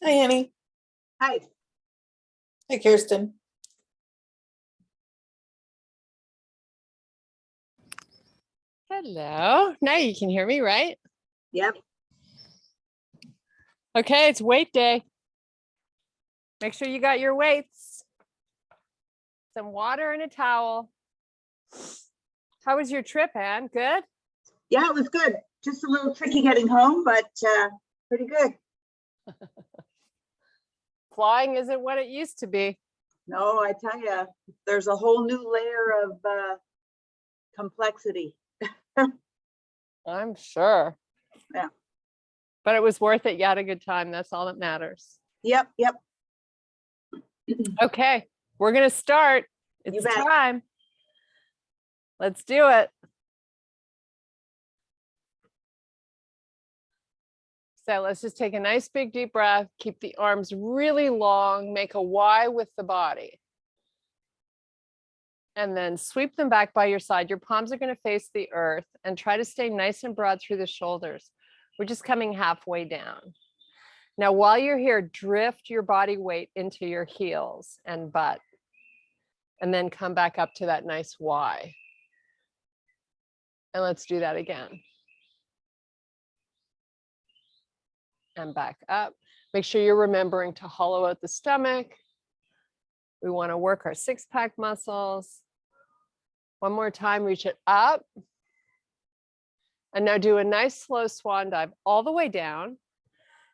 Hi, Annie. Hi. Hi, Kirsten. Hello. Now you can hear me, right? Yep. Okay, it's weight day. Make sure you got your weights, some water and a towel. How was your trip, Anne? Good? Yeah, it was good. Just a little tricky getting home, but pretty good. Flying isn't what it used to be. No, I tell you, there's a whole new layer of complexity. I'm sure. Yeah. But it was worth it. You had a good time. That's all that matters. Yep. Okay, we're going to start. You It's bet. time. Let's do it. So let's just take a nice big deep breath. Keep the arms really long. Make a Y with the body. And then sweep them back by your side. Your palms are going to face the earth and try to stay nice and broad through the shoulders. We're just coming halfway down. Now, while you're here, drift your body weight into your heels and butt. And then come back up to that nice Y. And let's do that again. And back up. Make sure you're remembering to hollow out the stomach. We want to work our six-pack muscles. One more time, reach it up. And now do a nice slow swan dive all the way down.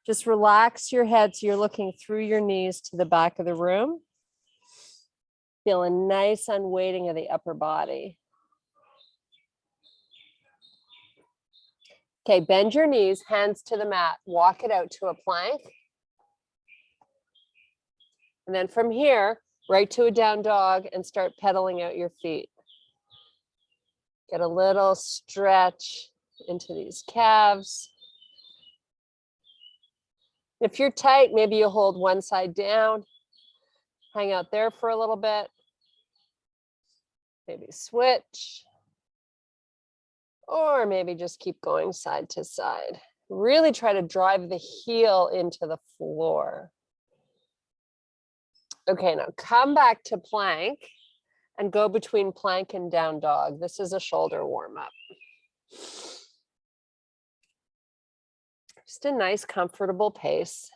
Just relax your head so you're looking through your knees to the back of the room. Feel a nice unweighting of the upper body. Okay, bend your knees, hands to the mat, walk it out to a plank. And then from here, right to a down dog and start pedaling out your feet. Get a little stretch into these calves. If you're tight, maybe you hold one side down, hang out there for a little bit. Maybe switch. Or maybe just keep going side to side. Really try to drive the heel into the floor. Okay, now come back to plank and go between plank and down dog. This is a shoulder warm up. Just a nice, comfortable pace.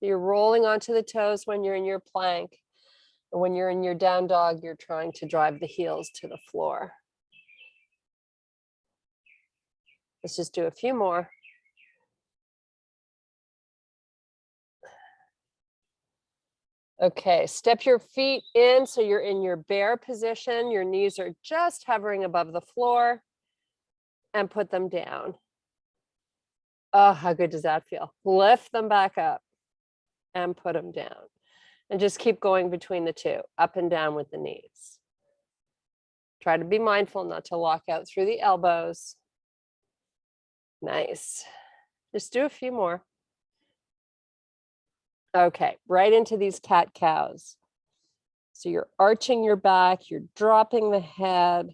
You're rolling onto the toes when you're in your plank. And when you're in your down dog, you're trying to drive the heels to the floor. Let's just do a few more. Okay, step your feet in so you're in your bear position. Your knees are just hovering above the floor and put them down. Oh, how good does that feel? Lift them back up and put them down. And just keep going between the two, up and down with the knees. Try to be mindful not to lock out through the elbows. Nice. Just do a few more. Okay, right into these cat-cows. So you're arching your back, you're dropping the head.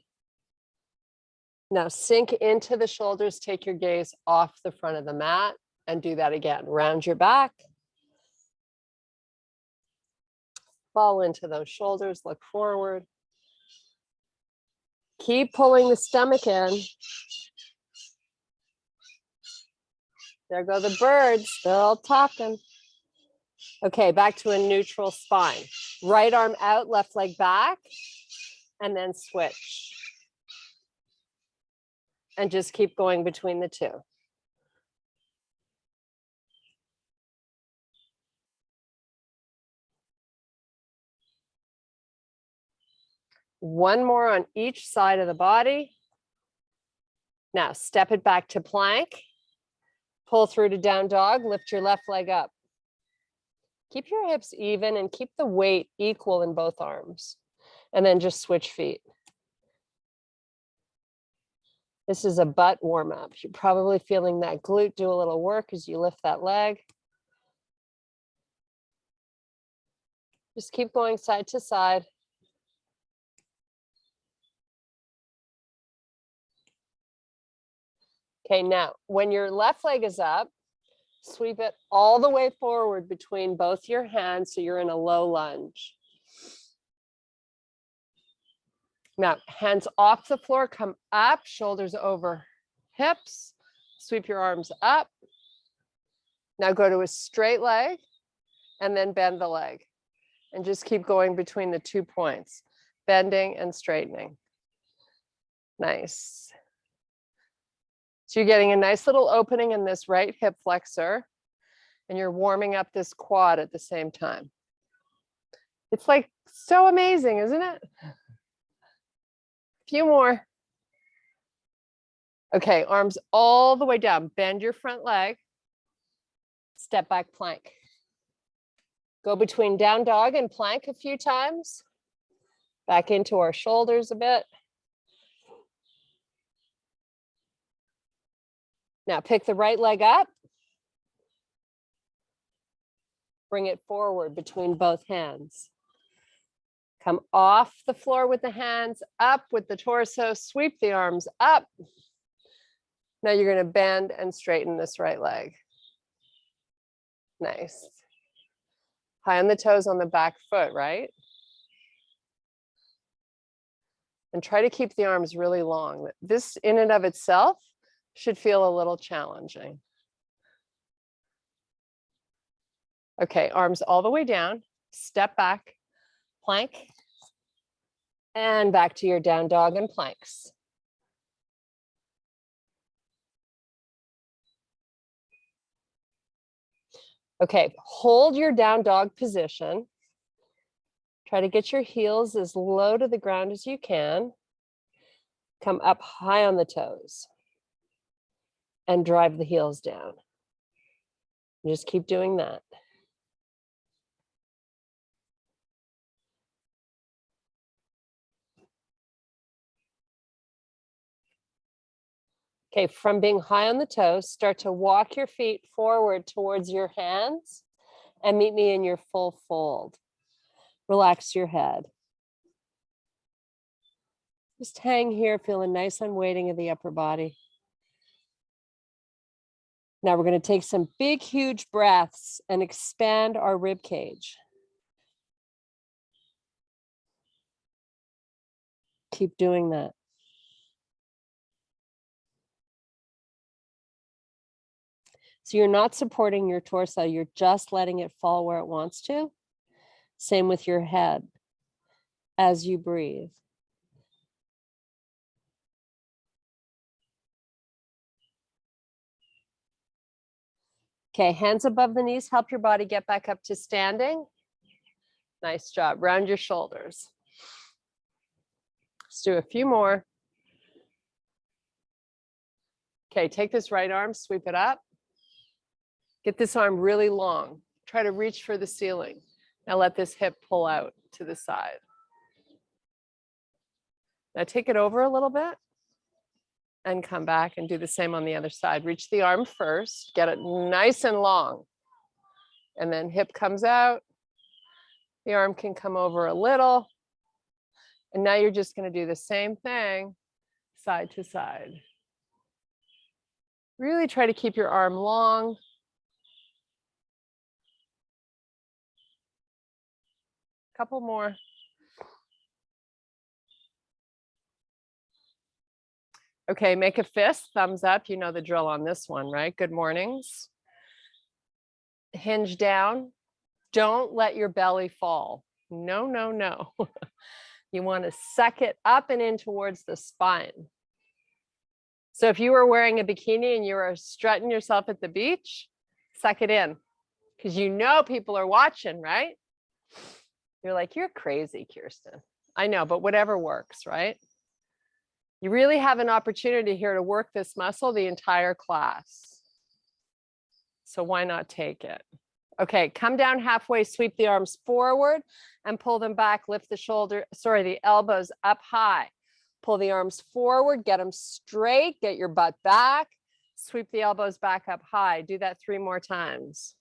Now sink into the shoulders, take your gaze off the front of the mat and do that again. Round your back. Fall into those shoulders, look forward. Keep pulling the stomach in. There go the birds, they're all talking. Okay, back to a neutral spine. Right arm out, left leg back, and then switch. And just keep going between the two. One more on each side of the body. Now step it back to plank. Pull through to down dog, lift your left leg up. Keep your hips even and keep the weight equal in both arms. And then just switch feet. This is a butt warm up. You're probably feeling that glute do a little work as you lift that leg. Just keep going side to side. Okay, now when your left leg is up, Sweep it all the way forward between both your hands so you're in a low lunge. Now, hands off the floor, come up, shoulders over hips, sweep your arms up. Now go to a straight leg and then bend the leg. And just keep going between the 2 points, bending and straightening. Nice. So you're getting a nice little opening in this right hip flexor, and you're warming up this quad at the same time. It's like so amazing, isn't it? A few more. Okay, arms all the way down. Bend your front leg. Step back plank. Go between down dog and plank a few times. Back into our shoulders a bit. Now pick the right leg up. Bring it forward between both hands. Come off the floor with the hands, up with the torso, sweep the arms up. Now you're going to bend and straighten this right leg. Nice. High on the toes on the back foot, right? And try to keep the arms really long. This in and of itself should feel a little challenging. Okay, arms all the way down, step back, plank, and back to your down dog and planks. Okay, hold your down dog position. Try to get your heels as low to the ground as you can. Come up high on the toes and drive the heels down. Just keep doing that. Okay, from being high on the toes, start to walk your feet forward towards your hands and meet me in your full fold. Relax your head. Just hang here, feel a nice unweighting of the upper body. Now we're going to take some big, huge breaths and expand our rib cage. Keep doing that. So you're not supporting your torso, you're just letting it fall where it wants to. Same with your head as you breathe. Okay, hands above the knees, help your body get back up to standing. Nice job, round your shoulders. Let's do a few more. Okay, take this right arm, sweep it up. Get this arm really long. Try to reach for the ceiling. Now let this hip pull out to the side. Now take it over a little bit and come back and do the same on the other side. Reach the arm first, get it nice and long. And then hip comes out. The arm can come over a little. And now you're just going to do the same thing side to side. Really try to keep your arm long. Couple more. Okay, make a fist, thumbs up. You know the drill on this one, right? Good mornings. Hinge down. Don't let your belly fall. No, no, no. You want to suck it up and in towards the spine. So if you were wearing a bikini and you were strutting yourself at the beach, suck it in. Because you know people are watching, right? You're like, you're crazy, Kirsten. I know, but whatever works, right? You really have an opportunity here to work this muscle the entire class. So why not take it? Okay, come down halfway, sweep the arms forward and pull them back, lift the elbows up high. Pull the arms forward, get them straight, get your butt back, sweep the elbows back up high. Do that 3 more times.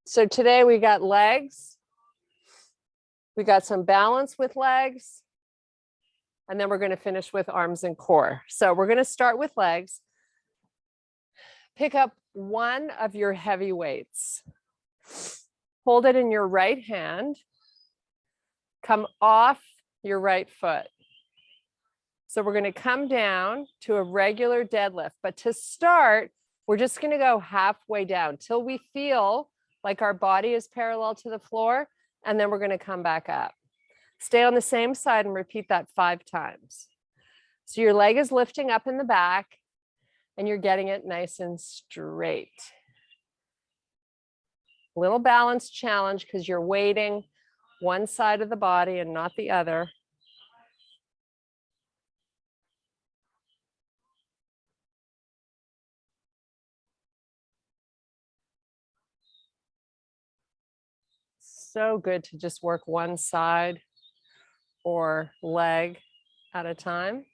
So today we got legs. We got some balance with legs. And then we're going to finish with arms and core. So we're going to start with legs. pick up one of your heavy weights. Hold it in your right hand. Come off your right foot. So we're going to come down to a regular deadlift. But to start, we're just going to go halfway down till we feel like our body is parallel to the floor. And then we're going to come back up. Stay on the same side and repeat that 5 times. So your leg is lifting up in the back and you're getting it nice and straight. Little balance challenge because you're weighting one side of the body and not the other. So good to just work one side or leg at a time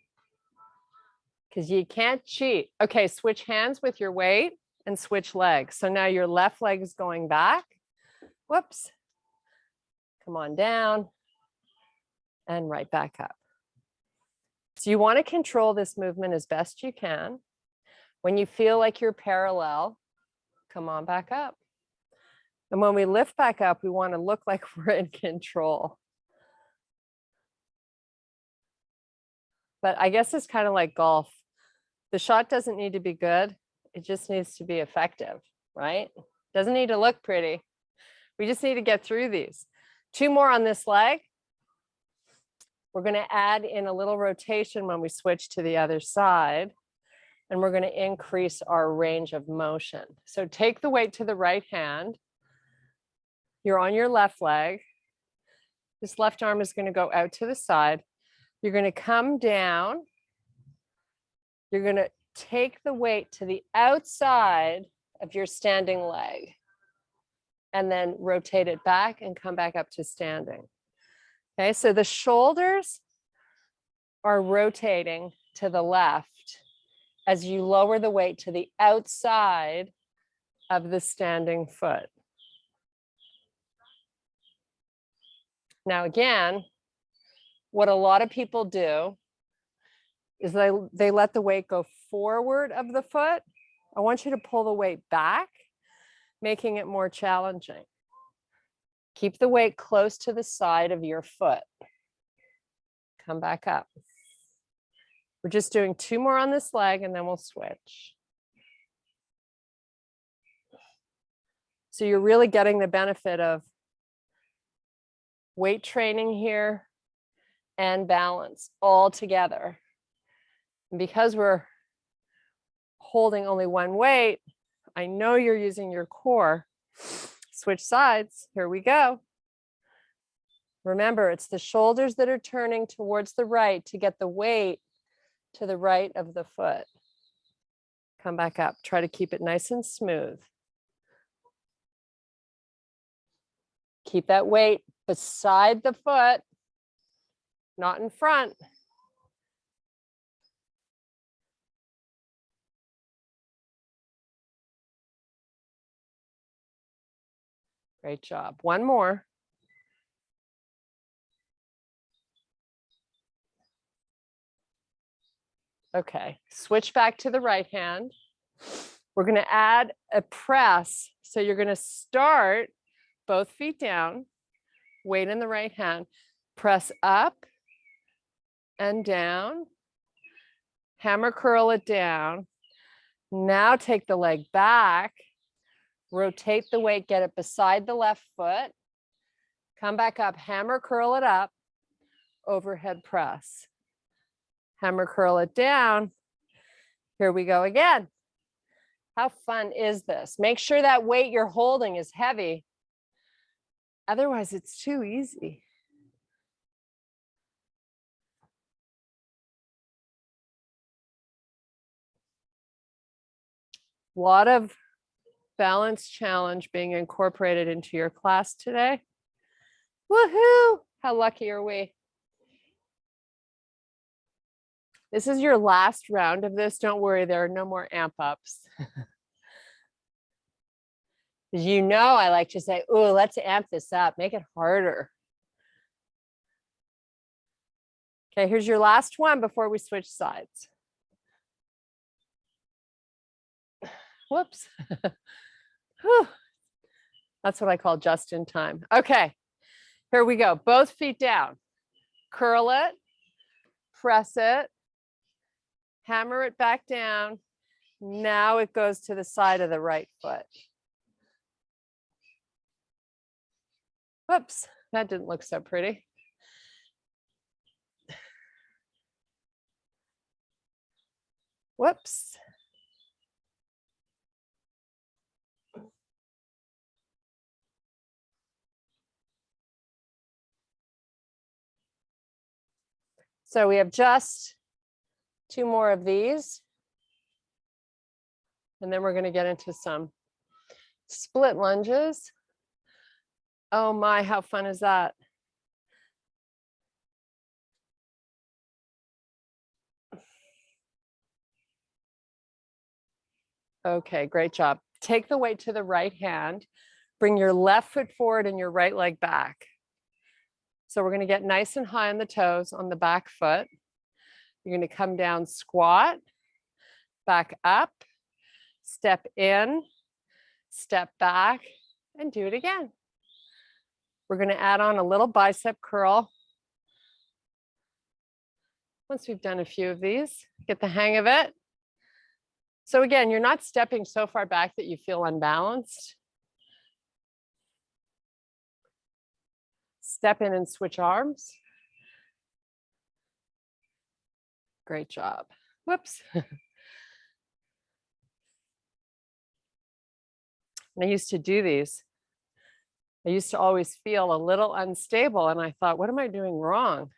because you can't cheat. Okay, switch hands with your weight and switch legs. So now your left leg is going back. Whoops. Come on down and right back up. So you want to control this movement as best you can. When you feel like you're parallel, come on back up. And when we lift back up, we want to look like we're in control. But I guess it's kind of like golf. The shot doesn't need to be good. It just needs to be effective, right? Doesn't need to look pretty. We just need to get through these. 2 more on this leg. We're going to add in a little rotation when we switch to the other side. And we're going to increase our range of motion. So take the weight to the right hand. You're on your left leg. This left arm is going to go out to the side. You're going to come down. You're going to take the weight to the outside of your standing leg and then rotate it back and come back up to standing. Okay, so the shoulders are rotating to the left as you lower the weight to the outside of the standing foot. Now, again, what a lot of people do is they let the weight go forward of the foot. I want you to pull the weight back, making it more challenging. Keep the weight close to the side of your foot. Come back up. We're just doing 2 more on this leg and then we'll switch. So you're really getting the benefit of weight training here and balance all together. And because we're holding only one weight, I know you're using your core. Switch sides. Here we go. Remember, it's the shoulders that are turning towards the right to get the weight to the right of the foot. Come back up. Try to keep it nice and smooth. Keep that weight beside the foot, not in front. Great job. 1 more. Okay, switch back to the right hand. We're going to add a press. So you're going to start both feet down, weight in the right hand, press up and down, hammer curl it down. Now take the leg back, rotate the weight, get it beside the left foot, come back up, hammer curl it up, overhead press. Hammer curl it down. Here we go again. How fun is this? Make sure that weight you're holding is heavy. Otherwise, it's too easy. A lot of balance challenge being incorporated into your class today. Woohoo! How lucky are we? This is your last round of this. Don't worry, there are no more amp ups. You know, I like to say, oh, let's amp this up, make it harder. Okay, here's your last one before we switch sides. Whoops. Whew. That's what I call just in time. Okay, here we go. Both feet down. Curl it, press it, hammer it back down. Now it goes to the side of the right foot. Whoops, that didn't look so pretty. Whoops. So we have just 2 more of these. And then we're going to get into some split lunges. Oh my, how fun is that? Okay, great job. Take the weight to the right hand. Bring your left foot forward and your right leg back. So we're going to get nice and high on the toes on the back foot. You're going to come down, squat, back up, step in, step back, and do it again. We're going to add on a little bicep curl. Once we've done a few of these, get the hang of it. So again, you're not stepping so far back that you feel unbalanced. Step in and switch arms. Great job. Whoops. And I used to do these. I used to always feel a little unstable, and I thought, what am I doing wrong?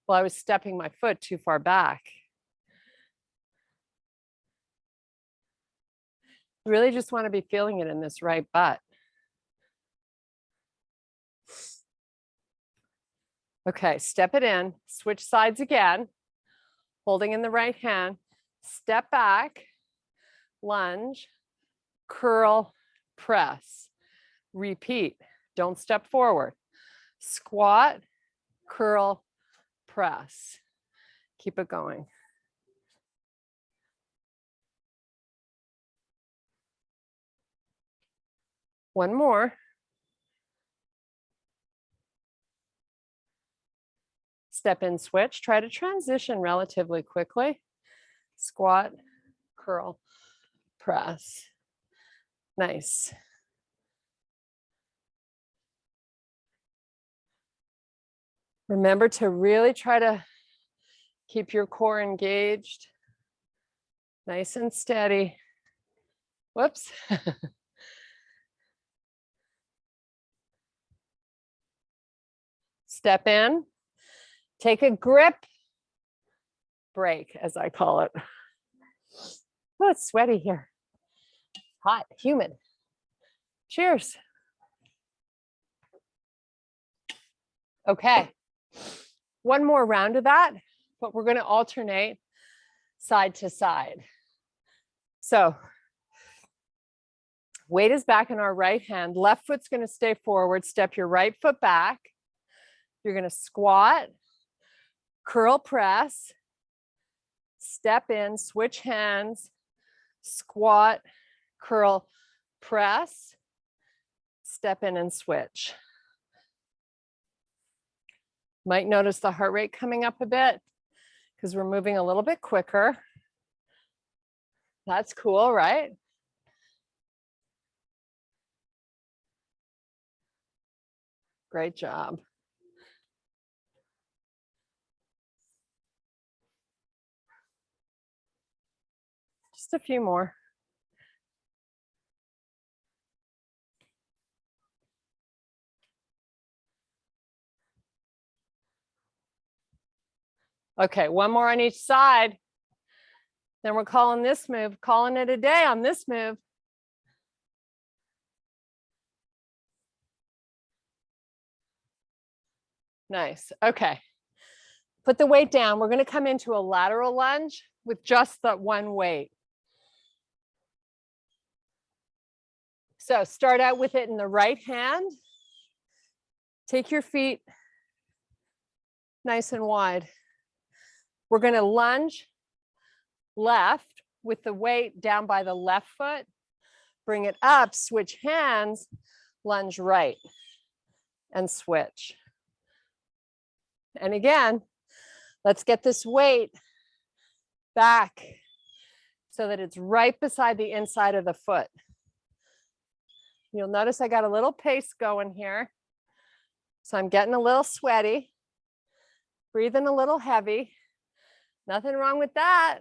Well, I was stepping my foot too far back. You really just want to be feeling it in this right butt. Okay, step it in, switch sides again, holding in the right hand, step back, lunge, curl, press, repeat. Don't step forward. Squat, curl, press. Keep it going. One more. Step in, switch. Try to transition relatively quickly. Squat, curl, press. Nice. Remember to really try to keep your core engaged. Nice and steady. Whoops. Step in. Take a grip break, as I call it. Oh, it's sweaty here. Hot, humid. Cheers. Okay. One more round of that, but we're going to alternate side to side. So weight is back in our right hand. Left foot's going to stay forward. Step your right foot back. You're going to squat, curl press, step in, switch hands, squat, curl, press, step in and switch. Might notice the heart rate coming up a bit because we're moving a little bit quicker. That's cool, right? Great job. Just a few more. Okay, one more on each side. Then we're calling this move, calling it a day on this move. Nice. Okay. Put the weight down. We're going to come into a lateral lunge with just that one weight. So start out with it in the right hand. Take your feet nice and wide. We're going to lunge left with the weight down by the left foot. Bring it up, switch hands, lunge right, and switch. And again, let's get this weight back so that it's right beside the inside of the foot. You'll notice I got a little pace going here. So I'm getting a little sweaty, breathing a little heavy. Nothing wrong with that.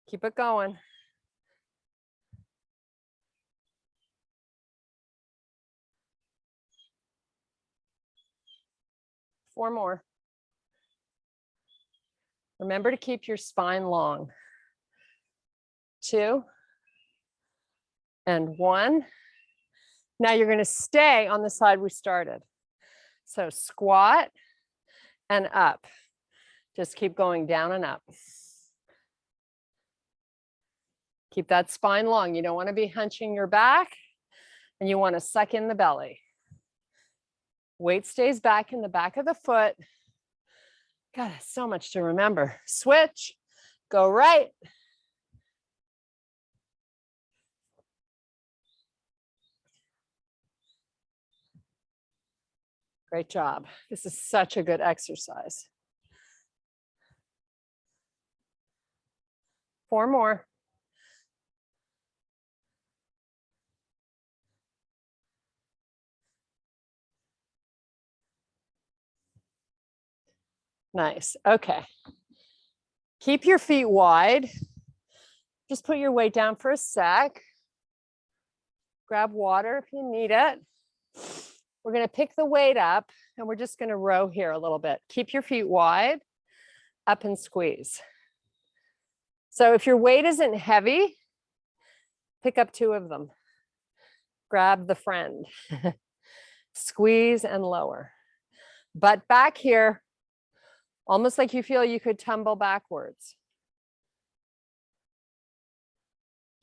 Keep it going. Four more. Remember to keep your spine long. 2 and 1. Now you're going to stay on the side we started. So squat and up. Just keep going down and up. Keep that spine long. You don't want to be hunching your back, and you want to suck in the belly. Weight stays back in the back of the foot. God, so much to remember. Switch, go right. Great job. This is such a good exercise. 4 more. Nice. Okay. Keep your feet wide. Just put your weight down for a sec. Grab water if you need it. We're going to pick the weight up and we're just going to row here a little bit. Keep your feet wide, up and squeeze. So if your weight isn't heavy, pick up 2 of them. Grab the friend. Squeeze and lower. Butt back here, almost like you feel you could tumble backwards.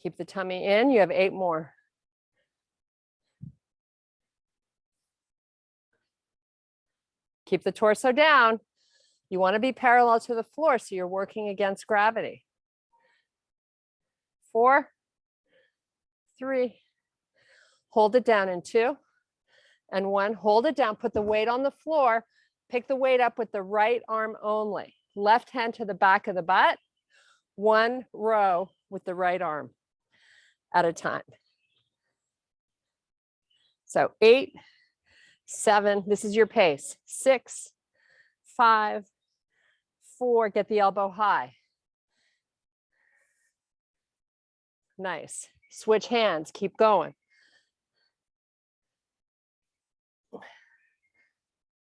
Keep the tummy in. You have 8 more. Keep the torso down. You want to be parallel to the floor, so you're working against gravity. 4, 3, hold it down in 2, and 1, hold it down, put the weight on the floor, pick the weight up with the right arm only. Left hand to the back of the butt, 1 row with the right arm at a time. So 8, 7, this is your pace. 6, 5, 4, get the elbow high. Nice. Switch hands, keep going.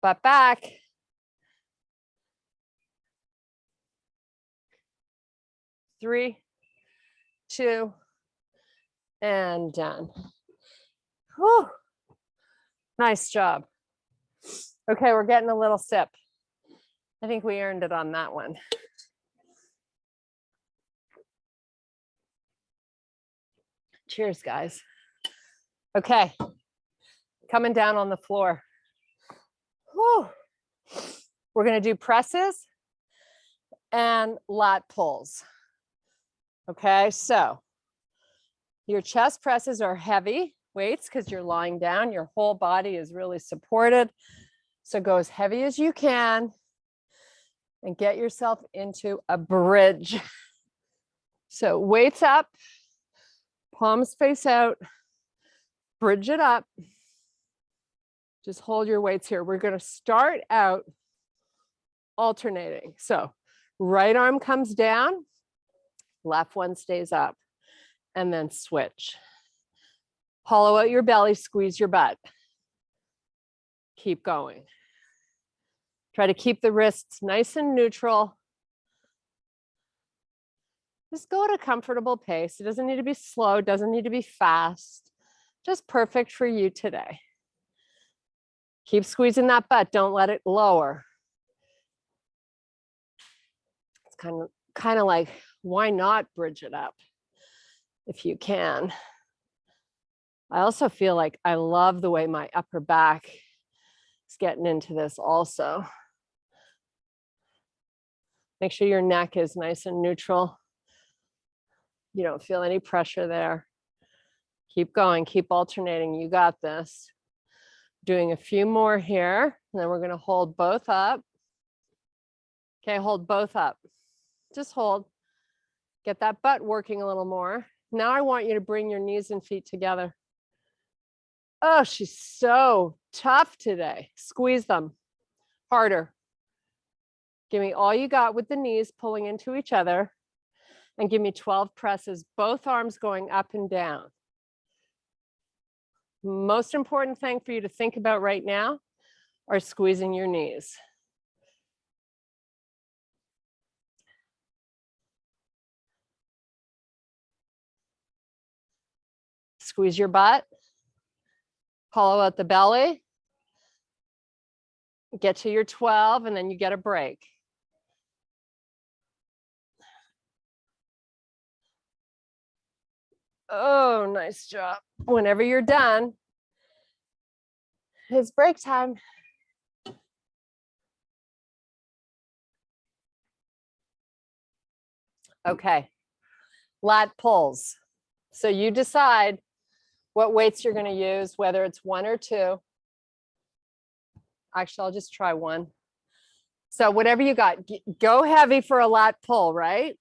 Butt back. 3, 2, and done. Whew. Nice job. Okay, we're getting a little sip. I think we earned it on that one. Cheers, guys. Okay, coming down on the floor. Whew. We're going to do presses and lat pulls. Okay, so your chest presses are heavy weights because you're lying down. Your whole body is really supported. So go as heavy as you can and get yourself into a bridge. So weights up, palms face out, bridge it up. Just hold your weights here. We're going to start out alternating. So right arm comes down, left one stays up, and then switch. Hollow out your belly, squeeze your butt. Keep going. Try to keep the wrists nice and neutral. Just go at a comfortable pace. It doesn't need to be slow, doesn't need to be fast. Just perfect for you today. Keep squeezing that butt. Don't let it lower. It's kind of like, why not bridge it up if you can? I also feel like I love the way my upper back is getting into this also. Make sure your neck is nice and neutral. You don't feel any pressure there. Keep going, keep alternating. You got this. Doing a few more here, and then we're going to hold both up. Okay, hold both up. Just hold. Get that butt working a little more. Now I want you to bring your knees and feet together. Oh, she's so tough today. Squeeze them harder. Give me all you got with the knees pulling into each other, and give me 12 presses, both arms going up and down. Most important thing for you to think about right now are squeezing your knees. Squeeze your butt. Hollow out the belly. Get to your 12, and then you get a break. Oh, nice job. Whenever you're done, it's break time. Okay, lat pulls. So you decide what weights you're going to use, whether it's 1 or 2. Actually, I'll just try 1. So whatever you got, go heavy for a lat pull, right?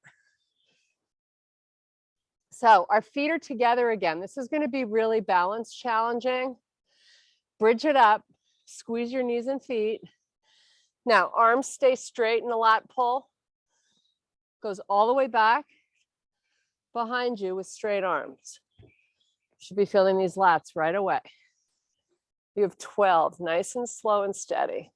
So our feet are together again. This is going to be really balance challenging. Bridge it up, squeeze your knees and feet. Now arms stay straight in the lat pull. Goes all the way back behind you with straight arms. Should be feeling these lats right away. You have 12, nice and slow and steady.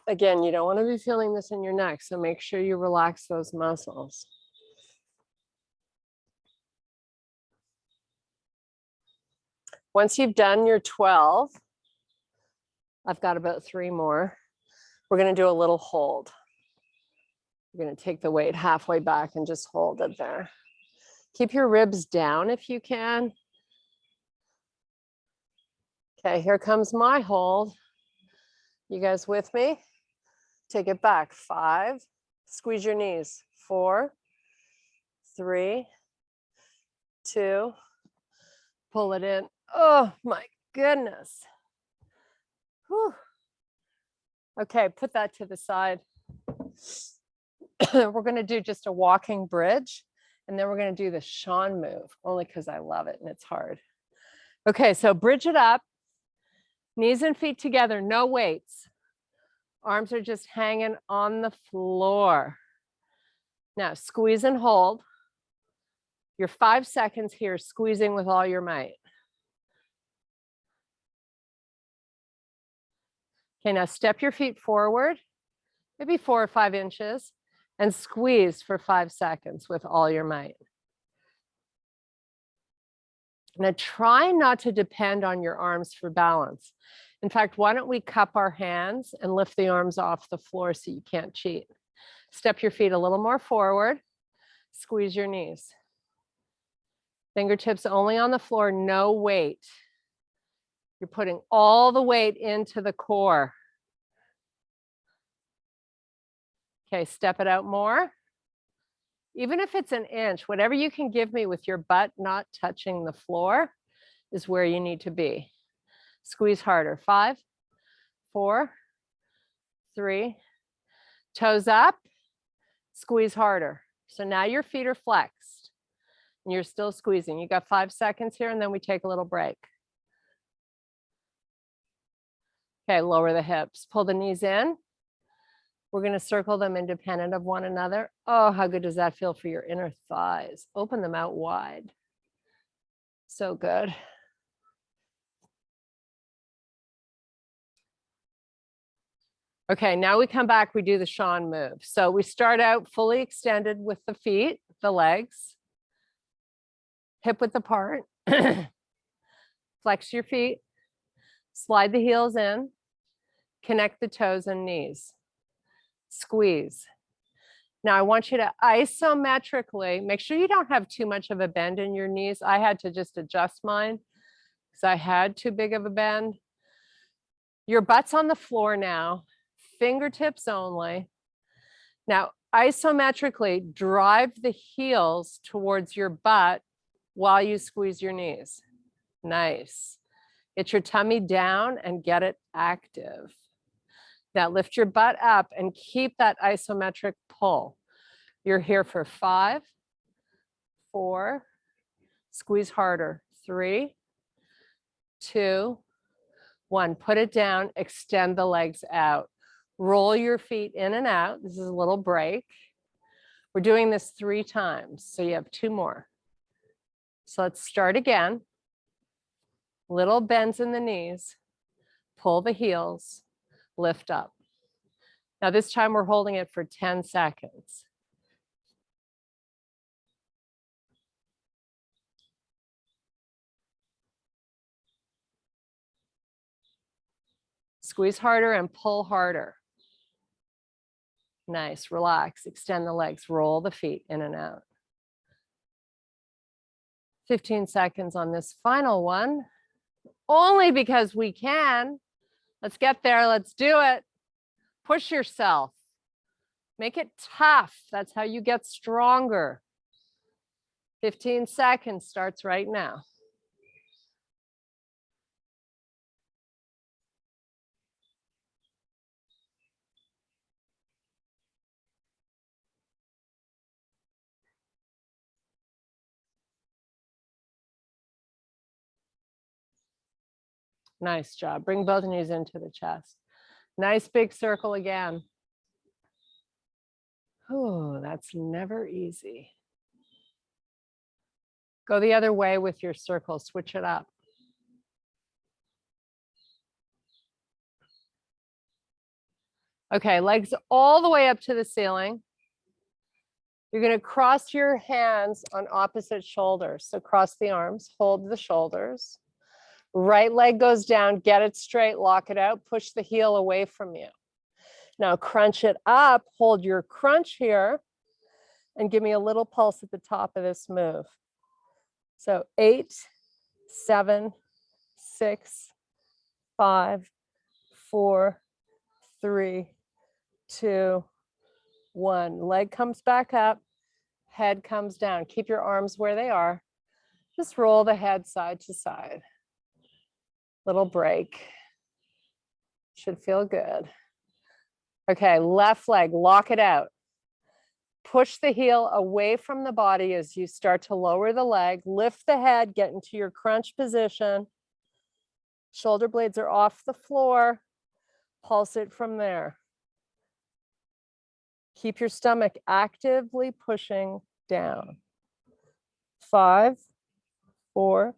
Again, you don't want to be feeling this in your neck, so make sure you relax those muscles. Once you've done your 12, I've got about 3 more. We're going to do a little hold. You're going to take the weight halfway back and just hold it there. Keep your ribs down if you can. Okay, here comes my hold. You guys with me? Take it back. 5. Squeeze your knees. 4, 3, 2. Pull it in. Oh my goodness. Whew. Okay, put that to the side. We're going to do just a walking bridge, and then we're going to do the Sean move, only because I love it and it's hard. Okay, so bridge it up. Knees and feet together, no weights. Arms are just hanging on the floor. Now squeeze and hold. Your 5 seconds here, squeezing with all your might. Okay, now step your feet forward, maybe 4 or 5 inches, and squeeze for 5 seconds with all your might. Now try not to depend on your arms for balance. In fact, why don't we cup our hands and lift the arms off the floor so you can't cheat. Step your feet a little more forward, squeeze your knees. Fingertips only on the floor, no weight. You're putting all the weight into the core. Okay, step it out more. Even if it's an inch, whatever you can give me with your butt not touching the floor is where you need to be. Squeeze harder. 5, 4, 3, toes up, squeeze harder. So now your feet are flexed and you're still squeezing. You got 5 seconds here and then we take a little break. Okay, lower the hips, pull the knees in. We're going to circle them independent of one another. Oh, how good does that feel for your inner thighs? Open them out wide. So good. Okay, now we come back, we do the Sean move. So we start out fully extended with the feet, the legs, hip width apart. Flex your feet, slide the heels in, Connect the toes and knees. Squeeze. Now I want you to isometrically, make sure you don't have too much of a bend in your knees. I had to just adjust mine because I had too big of a bend. Your butt's on the floor now, fingertips only. Now isometrically drive the heels towards your butt while you squeeze your knees. Nice. Get your tummy down and get it active. Now lift your butt up and keep that isometric pull. You're here for 5, 4, squeeze harder, 3, 2, 1. Put it down, extend the legs out. Roll your feet in and out. This is a little break. We're doing this 3 times, so you have 2 more. So let's start again. Little bends in the knees, pull the heels, lift up. Now this time we're holding it for 10 seconds. Squeeze harder and pull harder. Nice, relax, extend the legs, roll the feet in and out. 15 seconds on this final one, only because we can. Let's get there, let's do it. Push yourself. Make it tough. That's how you get stronger. 15 seconds starts right now. Nice job. Bring both knees into the chest. Nice big circle again. Oh, that's never easy. Go the other way with your circle. Switch it up. Okay, legs all the way up to the ceiling. You're going to cross your hands on opposite shoulders. So cross the arms, hold the shoulders. Right leg goes down, get it straight, lock it out, push the heel away from you. Now crunch it up, hold your crunch here, and give me a little pulse at the top of this move. So 8, 7, 6, 5, 4, 3, 2, 1. Leg comes back up, head comes down. Keep your arms where they are. Just roll the head side to side. Little break. Should feel good. Okay, left leg, lock it out. Push the heel away from the body as you start to lower the leg. Lift the head, get into your crunch position. Shoulder blades are off the floor. Pulse it from there. Keep your stomach actively pushing down. 5, 4,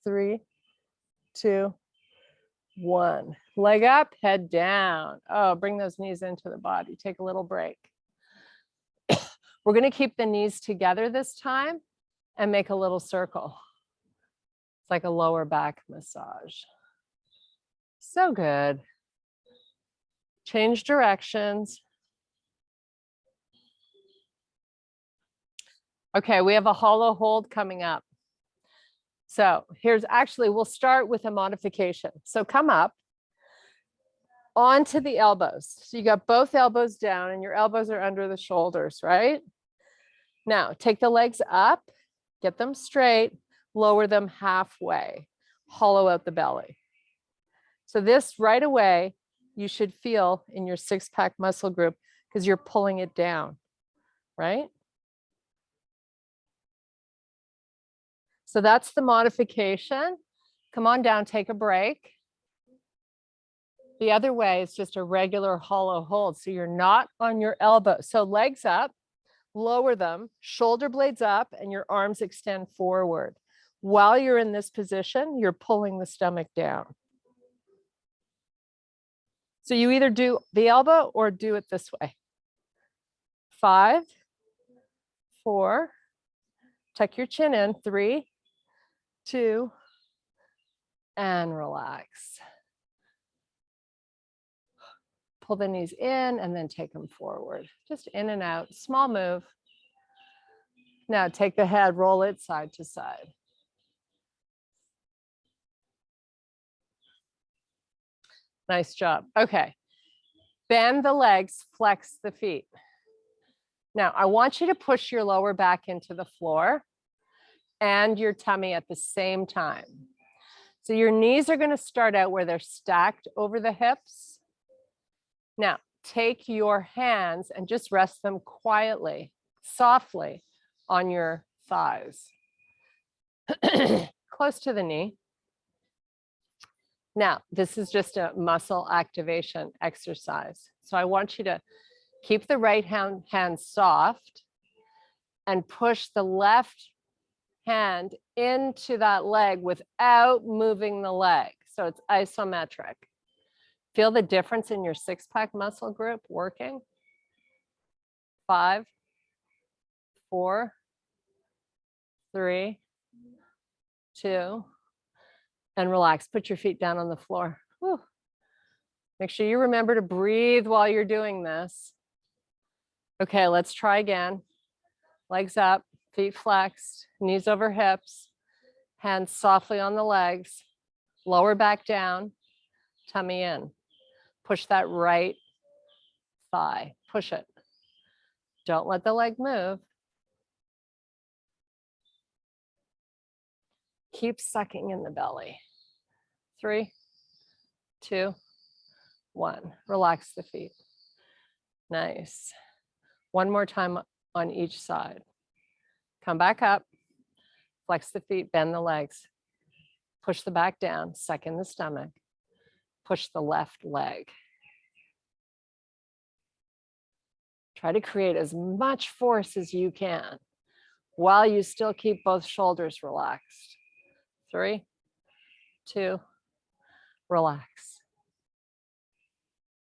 3, 2, 1. Leg up, head down. Oh, bring those knees into the body. Take a little break. We're going to keep the knees together this time and make a little circle. It's like a lower back massage. So good. Change directions. Okay, we have a hollow hold coming up. So here's actually, we'll start with a modification. So come up onto the elbows. So you got both elbows down and your elbows are under the shoulders, right? Now take the legs up, get them straight, lower them halfway, hollow out the belly. So this right away, you should feel in your 6-pack muscle group because you're pulling it down, right? So that's the modification. Come on down, take a break. The other way is just a regular hollow hold. So you're not on your elbow. So legs up, lower them, shoulder blades up, and your arms extend forward. While you're in this position, you're pulling the stomach down. So you either do the elbow or do it this way. 5, 4, tuck your chin in, 3, 2, and relax. pull the knees in and then take them forward. Just in and out, small move. Now take the head, roll it side to side. Nice job. Okay. Bend the legs, flex the feet. Now, I want you to push your lower back into the floor and your tummy at the same time. So your knees are going to start out where they're stacked over the hips. Now, take your hands and just rest them quietly, softly on your thighs, close to the knee. Now, this is just a muscle activation exercise. So I want you to keep the right hand soft and push the left hand into that leg without moving the leg. So it's isometric. Feel the difference in your six-pack muscle group working. 5, 4, 3, 2, and relax. Put your feet down on the floor. Whew. Make sure you remember to breathe while you're doing this. Okay, let's try again. Legs up, feet flexed, knees over hips, hands softly on the legs, lower back down, tummy in. Push that right thigh, push it. Don't let the leg move. Keep sucking in the belly. 3, 2, 1. Relax the feet. Nice. One more time on each side. Come back up, flex the feet, bend the legs, push the back down, suck in the stomach, push the left leg. Try to create as much force as you can while you still keep both shoulders relaxed. 3, 2, relax.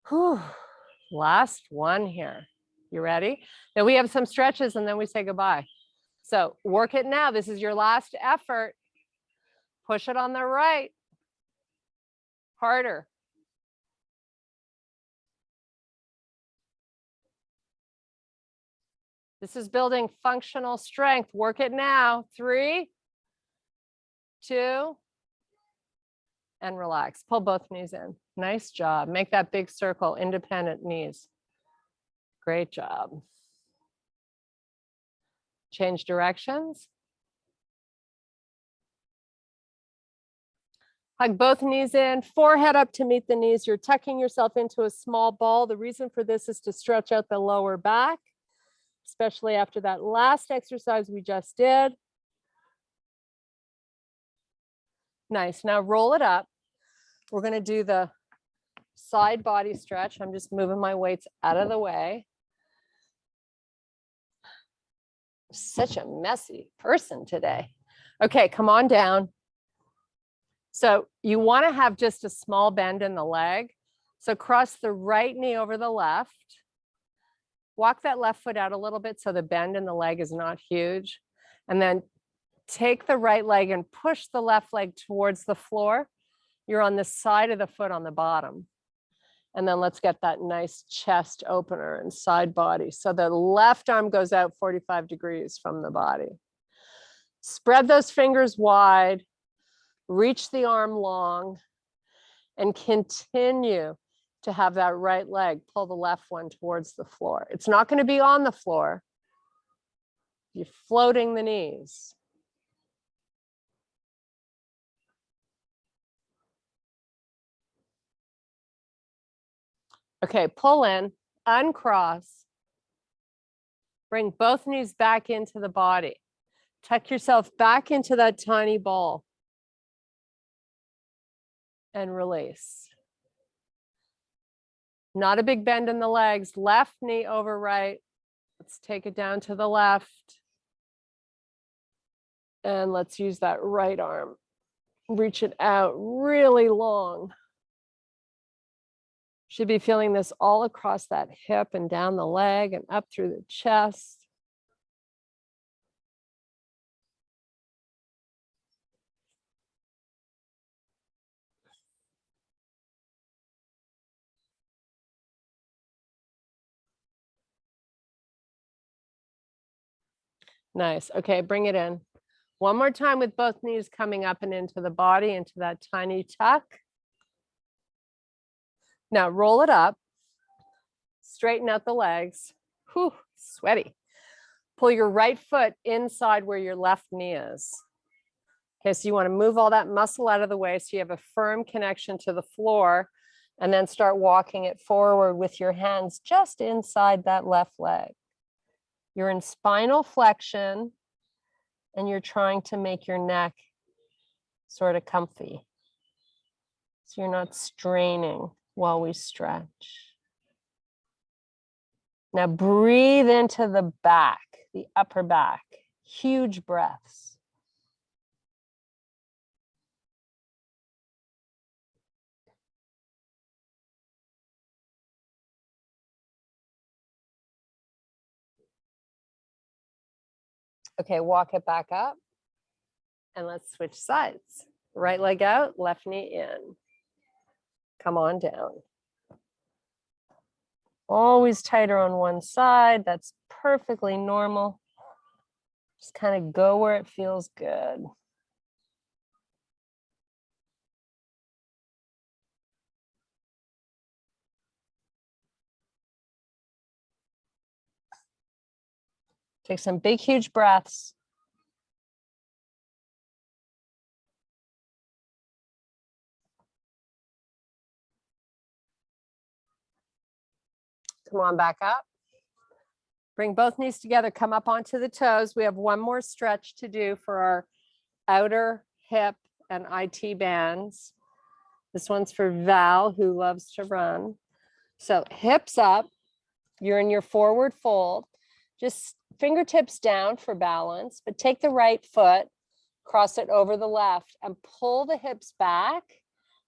Whew. Last one here. You ready? Now we have some stretches and then we say goodbye. So work it now. This is your last effort. Push it on the right. Harder. This is building functional strength. Work it now. 3, 2, and relax. Pull both knees in. Nice job. Make that big circle, independent knees. Great job. Change directions. Hug both knees in, forehead up to meet the knees. You're tucking yourself into a small ball. The reason for this is to stretch out the lower back, especially after that last exercise we just did. Nice. Now roll it up. We're going to do the side body stretch. I'm just moving my weights out of the way. Such a messy person today. Okay, come on down. So you want to have just a small bend in the leg. So cross the right knee over the left. Walk that left foot out a little bit so the bend in the leg is not huge. And then take the right leg and push the left leg towards the floor. You're on the side of the foot on the bottom. And then let's get that nice chest opener and side body. So the left arm goes out 45 degrees from the body. Spread those fingers wide, reach the arm long, and continue to have that right leg pull the left one towards the floor. It's not going to be on the floor. You're floating the knees. Okay, pull in, uncross. Bring both knees back into the body. Tuck yourself back into that tiny ball. And release. Not a big bend in the legs. Left knee over right. Let's take it down to the left. And let's use that right arm. Reach it out really long. Should be feeling this all across that hip and down the leg and up through the chest. Nice. Okay, bring it in. One more time with both knees coming up and into the body, into that tiny tuck. Now roll it up. Straighten out the legs. Whew, sweaty. Pull your right foot inside where your left knee is. Okay, so you want to move all that muscle out of the way so you have a firm connection to the floor, and then start walking it forward with your hands just inside that left leg. You're in spinal flexion and you're trying to make your neck sort of comfy. So you're not straining while we stretch. Now breathe into the back, the upper back, huge breaths. Okay, walk it back up and let's switch sides. Right leg out, left knee in. Come on down. Always tighter on one side. That's perfectly normal. Just kind of go where it feels good. Take some big, huge breaths. Come on back up. Bring both knees together, come up onto the toes. We have one more stretch to do for our outer hip and IT bands. This one's for Val, who loves to run. So hips up, you're in your forward fold. Just fingertips down for balance, but take the right foot, cross it over the left, and pull the hips back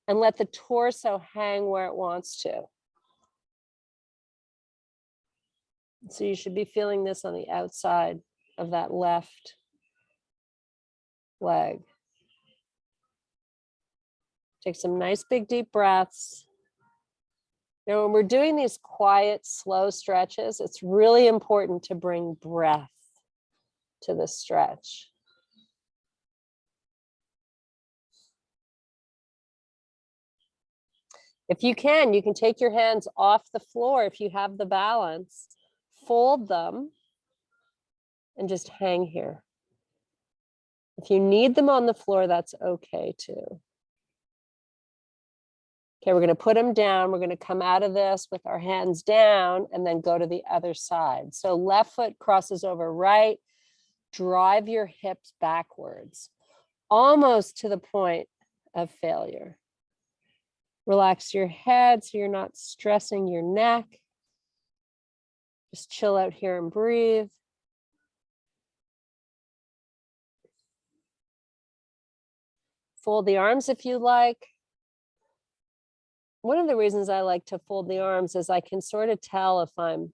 and let the torso hang where it wants to. So you should be feeling this on the outside of that left leg. Take some nice big deep breaths. You know, when we're doing these quiet, slow stretches, it's really important to bring breath to the stretch. If you can take your hands off the floor if you have the balance, fold them, and just hang here. If you need them on the floor, that's okay too. Okay, we're going to put them down. We're going to come out of this with our hands down and then go to the other side. So left foot crosses over right. Drive your hips backwards, almost to the point of failure. Relax your head so you're not stressing your neck. Just chill out here and breathe. Fold the arms if you like. One of the reasons I like to fold the arms is I can sort of tell if I'm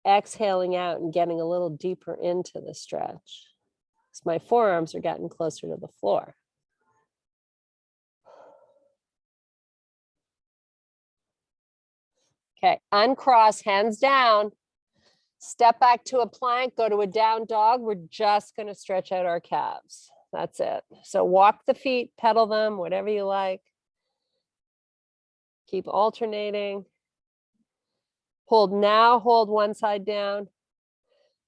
exhaling out and getting a little deeper into the stretch. So my forearms are getting closer to the floor. Okay, uncross, hands down. Step back to a plank, go to a down dog. We're just going to stretch out our calves. That's it. So walk the feet, pedal them, whatever you like. Keep alternating. Hold now, hold one side down.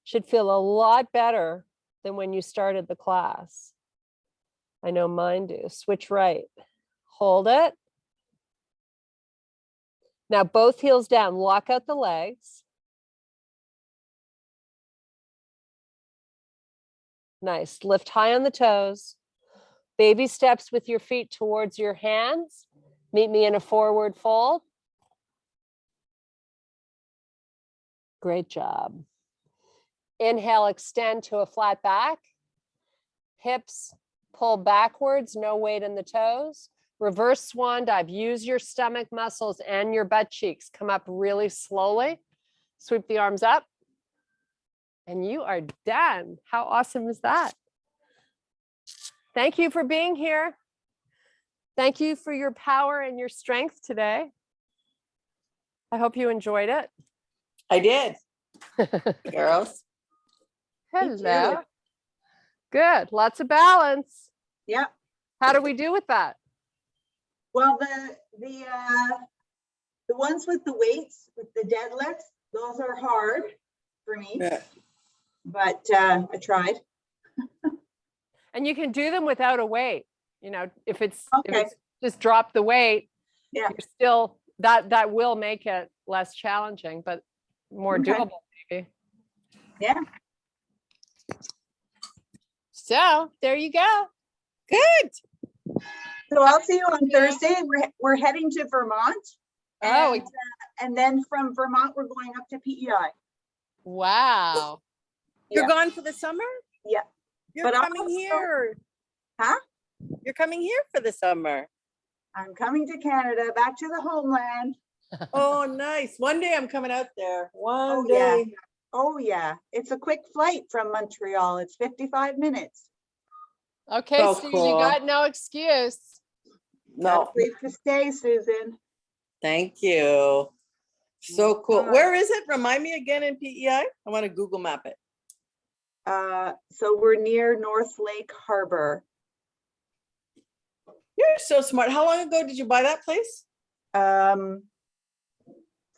Should feel a lot better than when you started the class. I know mine do. Switch right. Hold it. Now both heels down, lock out the legs. Nice, lift high on the toes. Baby steps with your feet towards your hands. Meet me in a forward fold. Great job. Inhale, extend to a flat back. Hips pull backwards, no weight in the toes. Reverse swan dive. Use your stomach muscles and your butt cheeks. Come up really slowly. Sweep the arms up. And you are done. How awesome is that? Thank you for being here. Thank you for your power and your strength today. I hope you enjoyed it. I did, girls. Hello. Good. Lots of balance. Yeah. How do we do with that? Well, the ones with the weights, with the deadlifts, those are hard for me, Yeah. but I tried. And you can do them without a weight. You know, if it's Okay. just drop the weight, Yeah. you're still that will make it less challenging, but more Okay. doable maybe. Yeah. So there you go. Good. So I'll see you on Thursday. We're heading to Vermont. Oh, And then from Vermont, we're going up to PEI. wow. You're Yeah. gone for the summer? Yeah. You're But I'll coming also- here. Huh? You're coming here for the summer. I'm coming to Canada, back to the homeland. Oh, nice. One day I'm coming out there. One Oh, yeah. day. Oh, yeah. It's a quick flight from Montreal. It's 55 minutes. Okay, So Sue, you cool. got no excuse. Got a No, place to stay, Susan. thank you. So cool. Bye. Where is it? Remind me again in PEI. I want to Google map it. So we're near North Lake Harbor. You're so smart. How long ago did you buy that place?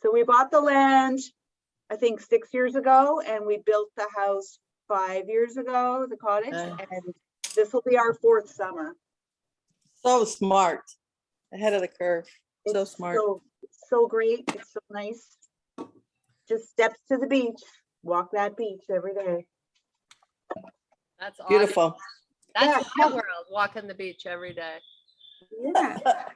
So we bought the land, I think 6 years ago, and we built the house 5 years ago, the cottage, and this will be our 4th summer. So smart. Ahead of the curve. So It's smart. So great. It's so nice. Just steps to the beach. Walk that beach every day. That's awesome. Beautiful. That's Yeah. my world, walking the beach every day. Yeah.